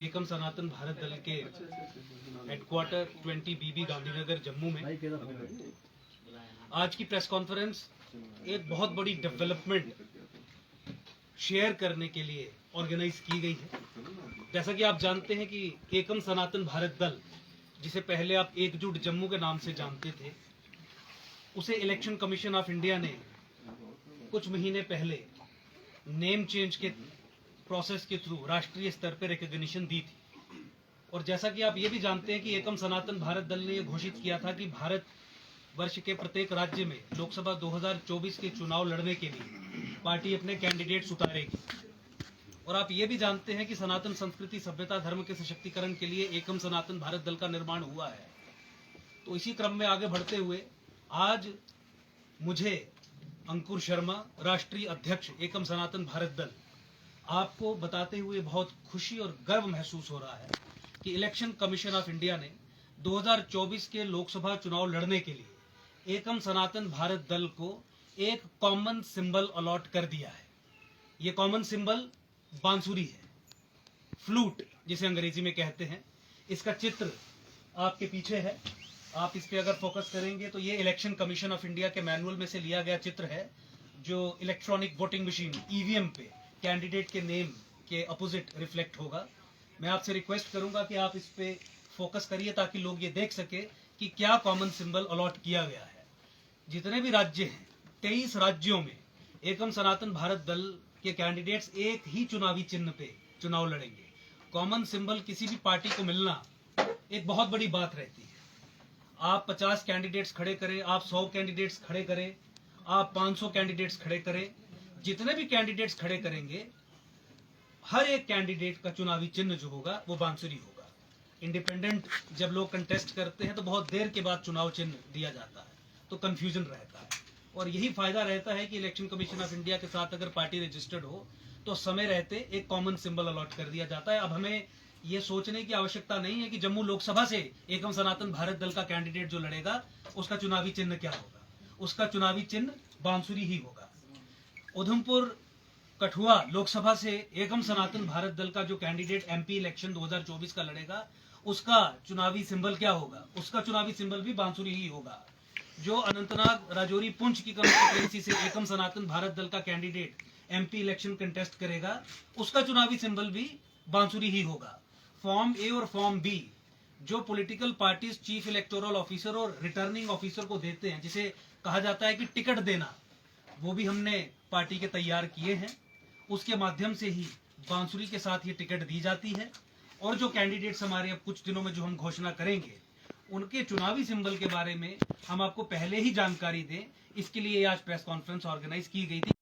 एकम सनातन भारत दल के हेडक्वार्टर 20 बीबी गांधीनगर जम्मू में आज की प्रेस कॉन्फ्रेंस एक बहुत बड़ी डेवलपमेंट शेयर करने के लिए ऑर्गेनाइज की गई है। जैसा कि आप जानते हैं कि एकम सनातन भारत दल, जिसे पहले आप एकजुट जम्मू के नाम से जानते थे, उसे इलेक्शन कमीशन ऑफ इंडिया ने कुछ महीने पहले नेम चेंज के प्रोसेस के थ्रू राष्ट्रीय स्तर पर रिकॉग्निशन दी थी। और जैसा कि आप ये भी जानते हैं कि एकम सनातन भारत दल ने यह घोषित किया था कि भारत वर्ष के प्रत्येक राज्य में लोकसभा 2024 के चुनाव लड़ने के लिए पार्टी अपने कैंडिडेट्स उतारेगी। और आप ये भी जानते हैं कि सनातन संस्कृति, सभ्यता, धर्म के सशक्तिकरण के लिए एकम सनातन भारत दल का निर्माण हुआ है। तो इसी क्रम में आगे बढ़ते हुए आज मुझे अंकुर शर्मा, राष्ट्रीय अध्यक्ष एकम सनातन भारत दल, आपको बताते हुए बहुत खुशी और गर्व महसूस हो रहा है कि इलेक्शन कमीशन ऑफ इंडिया ने 2024 के लोकसभा चुनाव लड़ने के लिए एकम सनातन भारत दल को एक कॉमन सिंबल अलॉट कर दिया है। ये कॉमन सिंबल बांसुरी है, फ्लूट जिसे अंग्रेजी में कहते हैं। इसका चित्र आपके पीछे है, आप इस पे अगर फोकस करेंगे तो ये इलेक्शन कमीशन ऑफ इंडिया के मैनुअल में से लिया गया चित्र है, जो इलेक्ट्रॉनिक वोटिंग मशीन ईवीएम पे कैंडिडेट के नेम के अपोजिट रिफ्लेक्ट होगा। मैं आपसे रिक्वेस्ट करूंगा कि आप इस पे फोकस करिए ताकि लोग ये देख सके कि क्या कॉमन सिंबल अलॉट किया गया है। जितने भी राज्य हैं, 23 राज्यों में एकम सनातन भारत दल के कैंडिडेट्स एक ही चुनावी चिन्ह पे चुनाव लड़ेंगे। कॉमन सिंबल किसी भी पार्टी को मिलना एक बहुत बड़ी बात रहती है। आप 50 कैंडिडेट्स खड़े करें, आप 100 कैंडिडेट्स खड़े करें, आप 500 कैंडिडेट्स खड़े करें, जितने भी कैंडिडेट्स खड़े करेंगे, हर एक कैंडिडेट का चुनावी चिन्ह जो होगा वो बांसुरी होगा। इंडिपेंडेंट जब लोग कंटेस्ट करते हैं तो बहुत देर के बाद चुनाव चिन्ह दिया जाता है, तो कंफ्यूजन रहता है। और यही फायदा रहता है कि इलेक्शन कमीशन ऑफ इंडिया के साथ अगर पार्टी रजिस्टर्ड हो तो समय रहते एक कॉमन सिंबल अलॉट कर दिया जाता है। अब हमें ये सोचने की आवश्यकता नहीं है कि जम्मू लोकसभा से एकम सनातन भारत दल का कैंडिडेट जो लड़ेगा उसका चुनावी चिन्ह क्या होगा। उसका चुनावी चिन्ह बांसुरी ही होगा। उधमपुर कठुआ लोकसभा से एकम सनातन भारत दल का जो कैंडिडेट एमपी इलेक्शन 2024 का लड़ेगा, उसका चुनावी सिंबल क्या होगा? उसका चुनावी सिंबल भी बांसुरी ही होगा। जो अनंतनाग, राजौरी, पुंछ की कंस्टिट्यूएंसी से एकम सनातन भारत दल का कैंडिडेट एमपी इलेक्शन कंटेस्ट करेगा, उसका चुनावी सिंबल भी बांसुरी ही होगा। फॉर्म ए और फॉर्म बी जो political parties chief electoral officer और रिटर्निंग ऑफिसर को देते हैं, जिसे कहा जाता है कि टिकट देना, वो भी हमने पार्टी के तैयार किए हैं। उसके माध्यम से ही बांसुरी के साथ ये टिकट दी जाती है। और जो कैंडिडेट्स हमारे अब कुछ दिनों में जो हम घोषणा करेंगे, उनके चुनावी सिंबल के बारे में हम आपको पहले ही जानकारी दें, इसके लिए आज प्रेस कॉन्फ्रेंस ऑर्गेनाइज की गई थी।